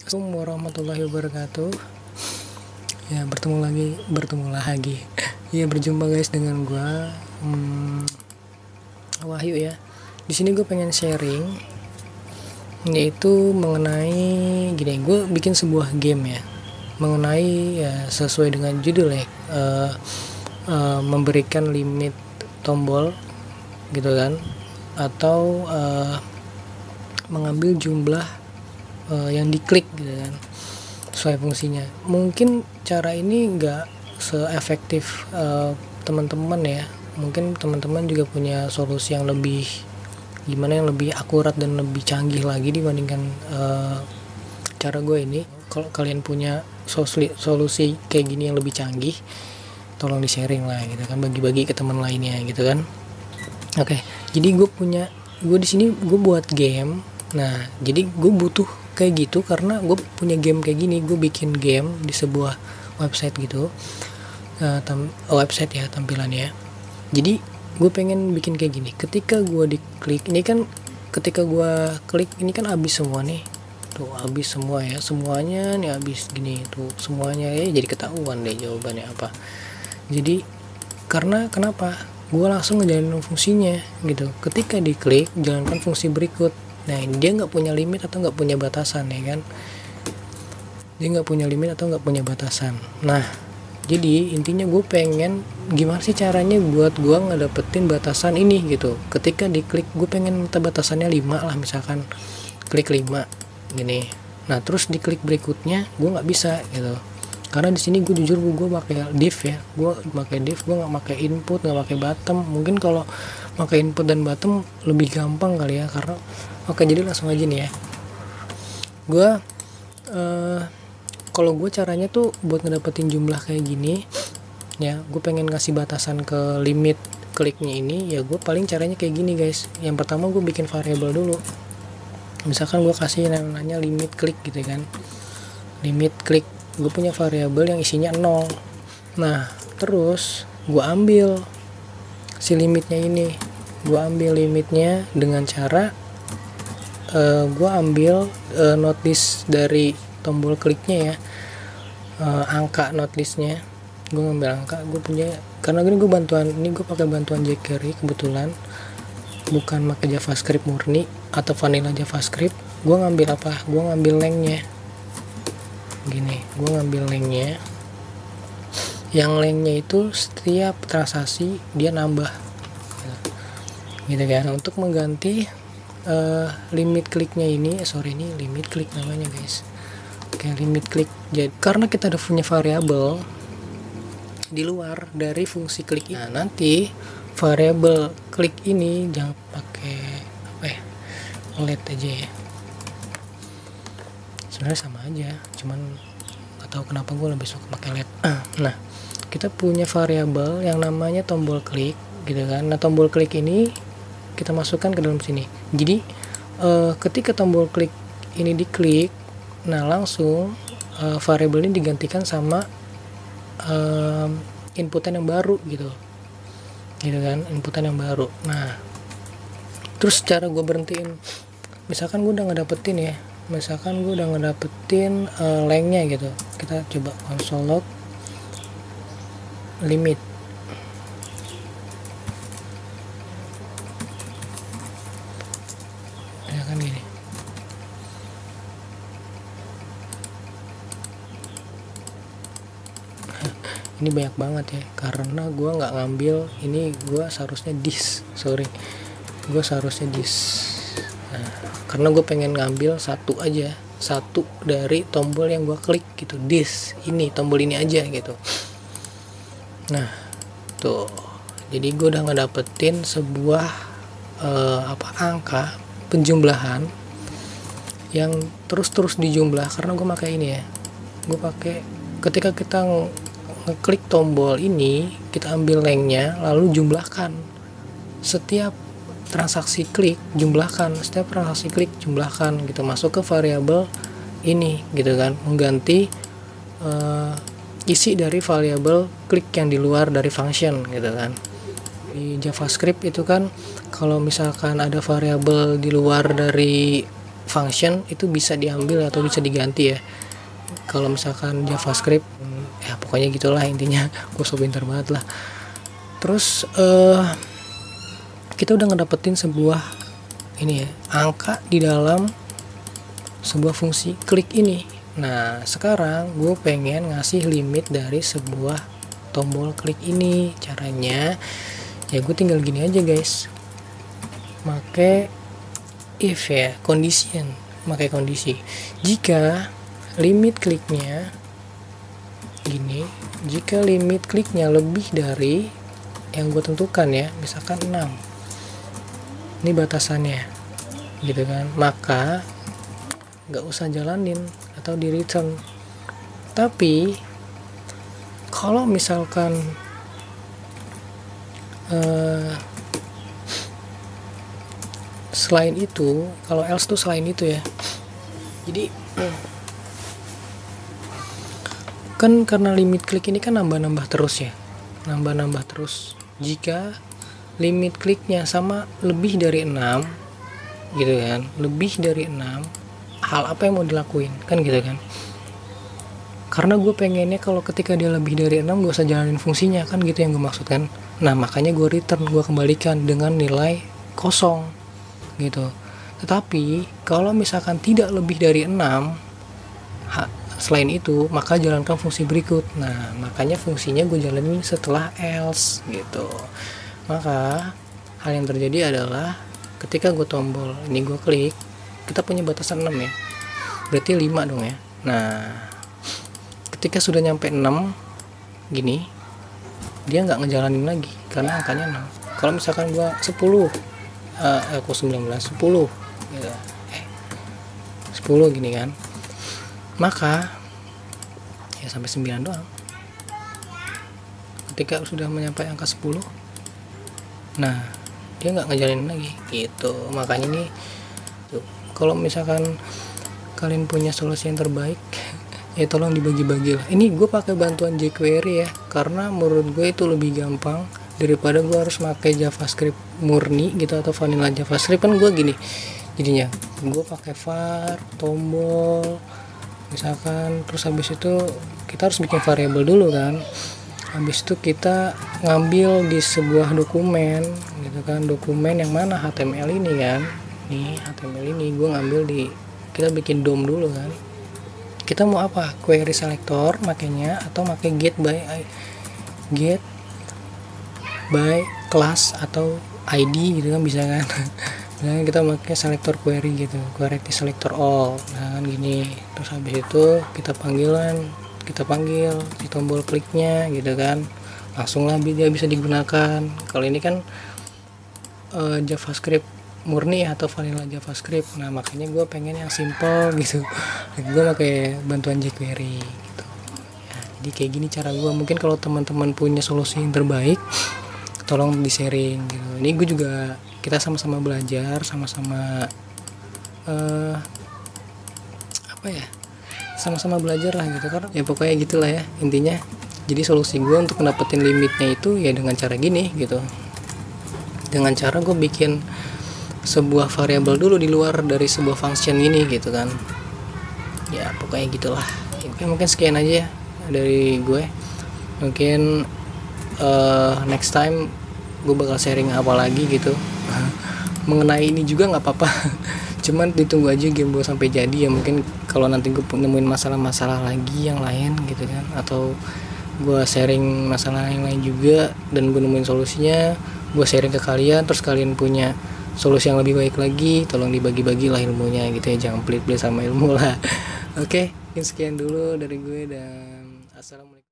Assalamualaikum warahmatullahi wabarakatuh. Ya, bertemu lagi. Ya, berjumpa guys dengan gua Wahyu ya. Di sini gue pengen sharing yaitu mengenai gini, gue bikin sebuah game ya. Mengenai ya sesuai dengan judul ya, memberikan limit tombol gitu kan, atau mengambil jumlah yang diklik gitu kan sesuai fungsinya. Mungkin cara ini nggak seefektif teman-teman ya. Mungkin teman-teman juga punya solusi yang lebih gimana, yang lebih akurat dan lebih canggih lagi dibandingkan cara gue ini. Kalau kalian punya solusi kayak gini yang lebih canggih, tolong di sharing lah gitu kan, bagi-bagi ke teman lainnya gitu kan. Oke, jadi gue di sini gue buat game. Nah, jadi gue butuh kayak gitu karena gue punya game kayak gini. Gue bikin game di sebuah website gitu, website ya tampilannya. Jadi gue pengen bikin kayak gini. Ketika gue diklik ini kan, ketika gue klik ini kan habis semua nih, tuh habis semua ya, semuanya nih habis gini tuh semuanya ya. Jadi ketahuan deh jawabannya apa. Jadi karena kenapa? Gue langsung ngejalanin fungsinya gitu. Ketika diklik, jalankan fungsi berikut. Nah, dia nggak punya limit atau nggak punya batasan ya kan? Dia nggak punya limit atau nggak punya batasan. Nah, jadi intinya gue pengen gimana sih caranya buat gue ngedapetin batasan ini gitu. Ketika diklik, gue pengen minta batasannya 5 lah misalkan. Klik 5 gini. Nah, terus diklik berikutnya gue nggak bisa gitu. Karena di sini gue jujur gue pakai div ya. Gue pakai div, gue nggak pakai input, nggak pakai bottom. Mungkin kalau pakai input dan bottom lebih gampang kali ya, karena oke, jadi langsung aja nih ya. Gue kalau gue caranya tuh buat ngedapetin jumlah kayak gini ya, gue pengen ngasih batasan ke limit kliknya ini ya. Gue paling caranya kayak gini guys. Yang pertama gue bikin variabel dulu. Misalkan gue kasih namanya limit klik gitu kan, limit klik. Gue punya variabel yang isinya 0. Nah, terus gue ambil si limitnya ini. Gue ambil limitnya dengan cara gue ambil notelist dari tombol kliknya ya, angka notelistnya. Gue ngambil angka. Gue punya, karena gue pakai bantuan jQuery kebetulan, bukan pakai JavaScript murni atau vanilla JavaScript. Gue ngambil apa? Gue ngambil lengthnya gini. Gue ngambil lengthnya, yang lengthnya itu setiap transaksi dia nambah gitu kan, untuk mengganti limit kliknya ini. Ini limit klik namanya guys. Oke, limit klik. Jadi karena kita udah punya variabel di luar dari fungsi klik ini. Nah, nanti variabel klik ini jangan pakai LED aja ya. Sebenarnya sama aja, cuman gak tahu kenapa gue lebih suka pakai LED. Nah, kita punya variabel yang namanya tombol klik gitu kan. Nah, tombol klik ini kita masukkan ke dalam sini. Jadi ketika tombol klik ini diklik, nah langsung variabel ini digantikan sama inputan yang baru gitu kan, inputan yang baru. Nah, terus cara gue berhentiin, misalkan gue udah ngedapetin lengthnya gitu. Kita coba console log limit. Ya kan gini. Ini banyak banget ya, karena gue nggak ngambil ini. Gue seharusnya gue seharusnya dis. Nah, karena gue pengen ngambil satu dari tombol yang gue klik gitu. Dis ini, tombol ini aja gitu. Nah, tuh, jadi gue udah ngedapetin sebuah angka penjumlahan yang terus dijumlah. Karena gue pakai ini ya, gue pakai ketika kita ngeklik tombol ini, kita ambil lengthnya lalu jumlahkan setiap transaksi klik, jumlahkan gitu, masuk ke variabel ini gitu kan, mengganti isi dari variabel klik yang di luar dari function gitu kan. Di JavaScript itu kan, kalau misalkan ada variabel di luar dari function itu bisa diambil atau bisa diganti ya. Kalau misalkan JavaScript ya pokoknya gitulah intinya. Gue so pintar banget lah. Terus kita udah ngedapetin sebuah ini ya, angka di dalam sebuah fungsi klik ini. Nah sekarang gue pengen ngasih limit dari sebuah tombol klik ini. Caranya ya gue tinggal gini aja guys, make if ya, condition, pakai kondisi. Jika limit kliknya gini, jika limit kliknya lebih dari yang gue tentukan ya, misalkan 6, ini batasannya gitu kan, maka nggak usah jalanin atau di return. Tapi kalau misalkan selain itu, kalau else tuh selain itu ya, jadi kan karena limit klik ini kan nambah-nambah terus ya, nambah-nambah terus. Jika limit kliknya sama lebih dari 6 gitu kan, lebih dari 6, hal apa yang mau dilakuin kan gitu kan. Karena gue pengennya kalau ketika dia lebih dari 6 gue usah jalanin fungsinya kan, gitu yang gue maksudkan. Nah makanya gue return, gue kembalikan dengan nilai kosong gitu. Tetapi kalau misalkan tidak lebih dari 6 selain itu, maka jalankan fungsi berikut. Nah makanya fungsinya gue jalanin setelah else gitu. Maka hal yang terjadi adalah ketika gue tombol ini, gue klik, kita punya batasan 6 ya, berarti 5 dong ya. Nah ketika sudah nyampe 6 gini, dia nggak ngejalanin lagi karena angkanya 6. Kalau misalkan gue 10 aku 19 10 gitu. 10 gini kan, maka ya sampai 9 doang. Ketika sudah menyampai angka 10, nah dia nggak ngejalanin lagi gitu. Makanya nih tuh, kalau misalkan kalian punya solusi yang terbaik ya tolong dibagi-bagi lah. Ini gue pakai bantuan jQuery ya, karena menurut gue itu lebih gampang daripada gue harus pakai JavaScript murni gitu atau vanilla JavaScript. Kan gue gini jadinya, gue pakai var tombol misalkan, terus habis itu kita harus bikin variabel dulu kan, habis itu kita ngambil di sebuah dokumen gitu kan, dokumen yang mana HTML ini kan, nih HTML ini gue ngambil di, kita bikin DOM dulu kan. Kita mau apa, query selector makanya, atau pakai get by class atau ID gitu kan, bisa kan. Misalnya kita pakai selector query gitu, query selector all, nah kan gini. Terus habis itu kita panggil di tombol kliknya gitu kan, langsung lah dia bisa digunakan. Kalau ini kan JavaScript murni atau vanilla JavaScript, nah makanya gue pengen yang simple gitu. Gue pakai bantuan jQuery gitu ya. Jadi kayak gini cara gue. Mungkin kalau teman-teman punya solusi yang terbaik, tolong di sharing gitu. Ini gue juga, kita sama-sama belajar, sama-sama sama-sama belajar lah gitu kan ya, pokoknya gitulah ya intinya. Jadi solusi gue untuk dapetin limitnya itu ya dengan cara gini gitu, dengan cara gue bikin sebuah variabel dulu di luar dari sebuah function ini gitu kan ya, pokoknya gitulah. Mungkin sekian aja ya dari gue. Mungkin next time gue bakal sharing apa lagi gitu mengenai ini juga nggak apa-apa. Cuman ditunggu aja game gue sampai jadi ya. Mungkin kalau nanti gue nemuin masalah-masalah lagi yang lain gitu kan, atau gue sharing masalah yang lain juga dan gue nemuin solusinya, gue sharing ke kalian, terus kalian punya solusi yang lebih baik lagi, tolong dibagi-bagi lah ilmunya gitu ya, jangan pelit-pelit sama ilmu lah. Oke, sekian dulu dari gue dan assalamualaikum.